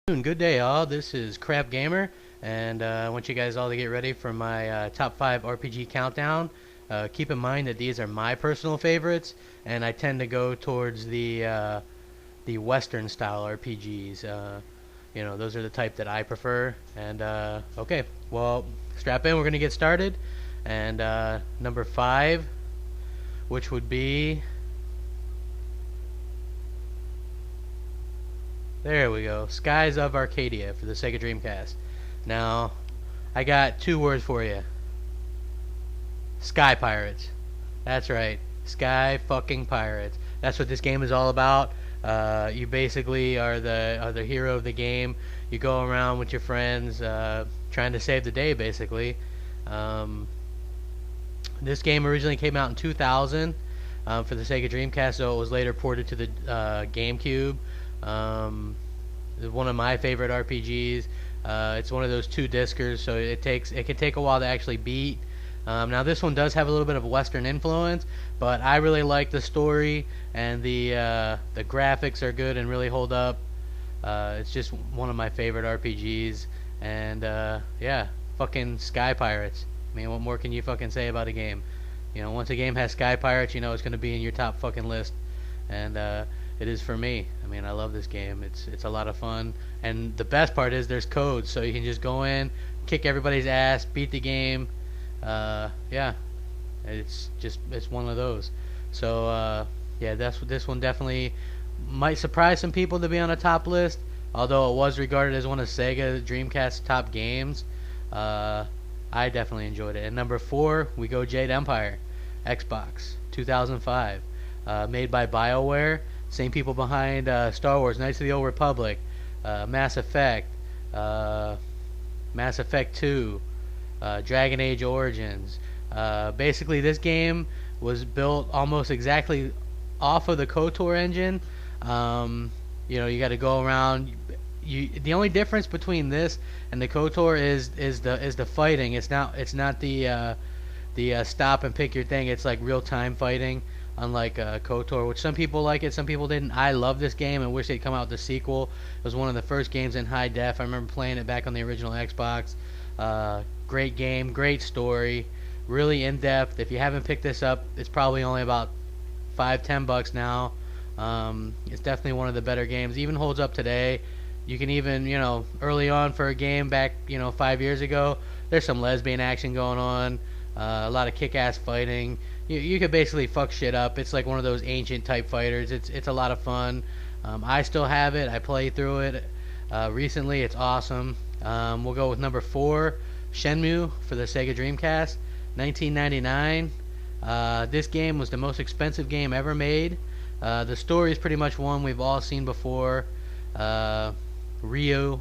Good day, all. This is Crap Gamer, and I want you guys all to get ready for my top 5 RPG countdown. Keep in mind that these are my personal favorites, and I tend to go towards the Western style RPGs. Those are the type that I prefer. And okay, well, strap in. We're gonna get started. And number 5, which would be. There we go. Skies of Arcadia for the Sega Dreamcast. Now, I got 2 words for you. Sky Pirates. That's right. Sky fucking Pirates. That's what this game is all about. You basically are the hero of the game. You go around with your friends trying to save the day, basically. This game originally came out in 2000 for the Sega Dreamcast, so it was later ported to the GameCube. One of my favorite RPGs. It's one of those 2-discers, so it can take a while to actually beat. Now this one does have a little bit of Western influence, but I really like the story, and the graphics are good and really hold up. It's just one of my favorite RPGs, and yeah, fucking Sky Pirates. I mean, what more can you fucking say about a game? Once a game has Sky Pirates, it's going to be in your top fucking list, and it is for me. I mean, I love this game. It's a lot of fun, and the best part is there's codes, so you can just go in, kick everybody's ass, beat the game. Yeah, it's one of those. So yeah, this one definitely might surprise some people to be on a top list, although it was regarded as one of Sega Dreamcast's top games. I definitely enjoyed it. And number 4, we go Jade Empire, Xbox, 2005, made by BioWare. Same people behind Star Wars, Knights of the Old Republic, Mass Effect, Mass Effect 2, Dragon Age Origins. Basically, this game was built almost exactly off of the KOTOR engine. You got to go around. The only difference between this and the KOTOR is the fighting. It's not the stop and pick your thing. It's like real time fighting, unlike KOTOR, which some people like it, some people didn't. I love this game and wish they'd come out with the sequel. It was one of the first games in high def. I remember playing it back on the original Xbox. Great game, great story, really in depth. If you haven't picked this up, it's probably only about $5-10 now. It's definitely one of the better games. Even holds up today. You can even, early on for a game back, 5 years ago, there's some lesbian action going on, a lot of kick-ass fighting. You could basically fuck shit up. It's like one of those ancient type fighters. It's a lot of fun. I still have it. I played through it recently. It's awesome. We'll go with number 4, Shenmue for the Sega Dreamcast, 1999. This game was the most expensive game ever made. The story is pretty much one we've all seen before. Ryu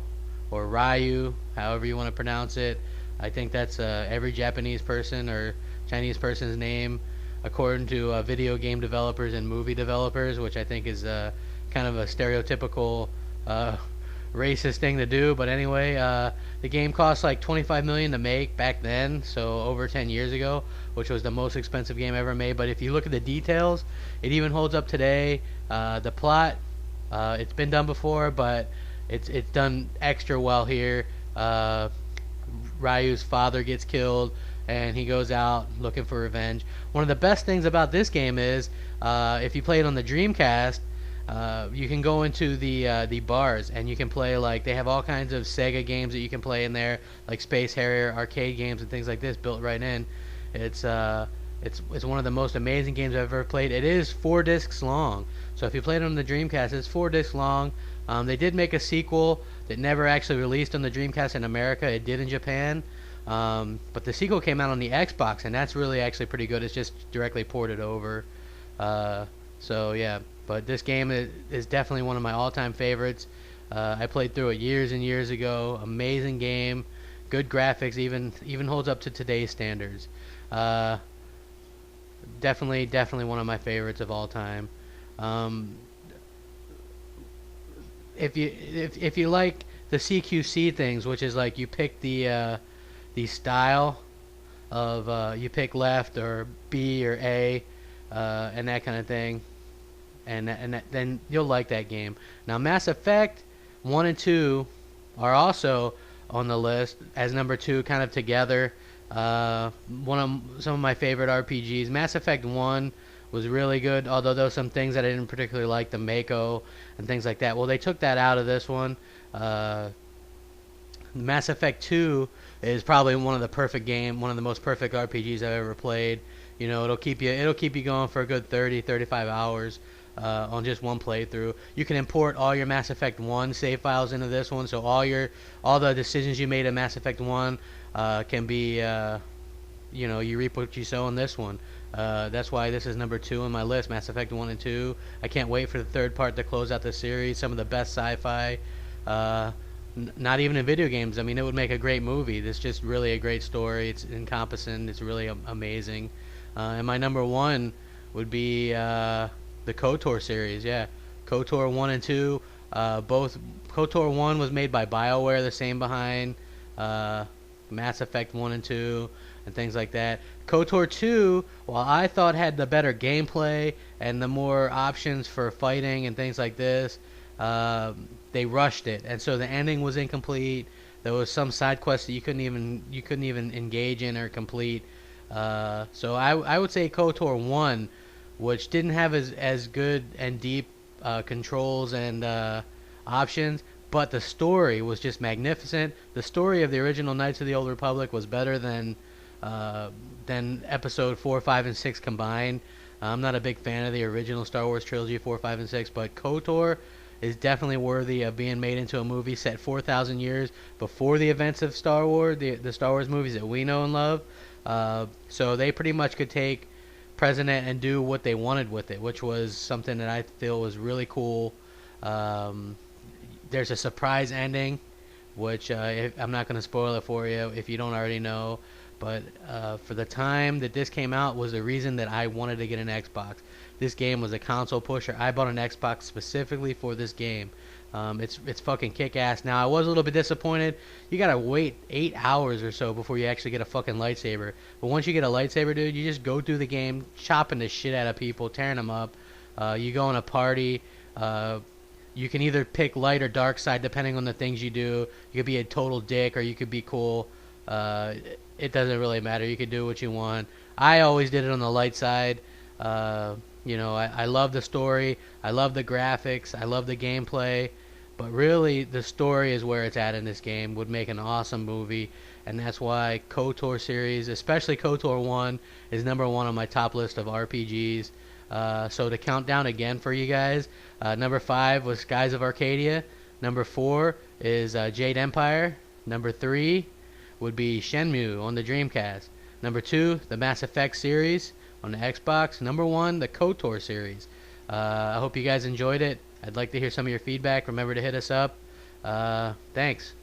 or Ryu, however you want to pronounce it. I think that's every Japanese person or Chinese person's name, according to video game developers and movie developers, which I think is kind of a stereotypical racist thing to do. But anyway, the game cost like $25 million to make back then, so over 10 years ago, which was the most expensive game ever made. But if you look at the details, it even holds up today. The plot, it's been done before, but it's done extra well here. Ryu's father gets killed, and he goes out looking for revenge. One of the best things about this game is, if you play it on the Dreamcast, you can go into the bars, and you can play, like, they have all kinds of Sega games that you can play in there, like Space Harrier, arcade games, and things like this built right in. It's one of the most amazing games I've ever played. It is 4 discs long, so if you played it on the Dreamcast, it's 4 discs long. They did make a sequel that never actually released on the Dreamcast in America. It did in Japan, but the sequel came out on the Xbox, and that's really actually pretty good. It's just directly ported over. So yeah, but this game is definitely one of my all-time favorites. I played through it years and years ago. Amazing game, good graphics, even holds up to today's standards. Definitely one of my favorites of all time. If you like the CQC things, which is like you pick the style of you pick left or B or A, and that kind of thing, and then you'll like that game. Now Mass Effect 1 and 2 are also on the list as number 2, kind of together. One of some of my favorite RPGs. Mass Effect 1 was really good, although there were some things that I didn't particularly like, the Mako and things like that. Well, they took that out of this one. Mass Effect 2 is probably one of the most perfect RPGs I've ever played. You know, it'll keep you going for a good 30, 35 hours on just one playthrough. You can import all your Mass Effect 1 save files into this one, so all the decisions you made in Mass Effect 1 can be you reap what you sow in this one. That's why this is number 2 on my list, Mass Effect 1 and 2. I can't wait for the third part to close out the series. Some of the best sci-fi. Not even in video games. I mean, it would make a great movie. It's just really a great story. It's encompassing. It's really amazing. And my number 1 would be the KOTOR series. Yeah, KOTOR 1 and 2. Both KOTOR 1 was made by BioWare, the same behind Mass Effect 1 and 2 and things like that. KOTOR 2, while I thought had the better gameplay and the more options for fighting and things like this, they rushed it, and so the ending was incomplete. There was some side quests that you couldn't even engage in or complete. So I would say KOTOR 1, which didn't have as good and deep controls and options, but the story was just magnificent. The story of the original Knights of the Old Republic was better than Episode 4, 5, and 6 combined. I'm not a big fan of the original Star Wars trilogy 4, 5, and 6, but KOTOR is definitely worthy of being made into a movie set 4,000 years before the events of Star Wars, the Star Wars movies that we know and love. So they pretty much could take President and do what they wanted with it, which was something that I feel was really cool. There's a surprise ending, which I'm not going to spoil it for you if you don't already know. But for the time that this came out was the reason that I wanted to get an Xbox. This game was a console pusher. I bought an Xbox specifically for this game. It's fucking kick-ass. Now, I was a little bit disappointed. You gotta wait 8 hours or so before you actually get a fucking lightsaber. But once you get a lightsaber, dude, you just go through the game, chopping the shit out of people, tearing them up. You go in a party. You can either pick light or dark side depending on the things you do. You could be a total dick or you could be cool. It doesn't really matter. You can do what you want. I always did it on the light side. I love the story. I love the graphics. I love the gameplay. But really, the story is where it's at in this game. Would make an awesome movie. And that's why KOTOR series, especially KOTOR 1, is number 1 on my top list of RPGs. So to count down again for you guys, number 5 was Skies of Arcadia. Number 4 is Jade Empire. Number 3 would be Shenmue on the Dreamcast. Number 2, the Mass Effect series on the Xbox. Number 1, the KOTOR series. I hope you guys enjoyed it. I'd like to hear some of your feedback. Remember to hit us up. Thanks.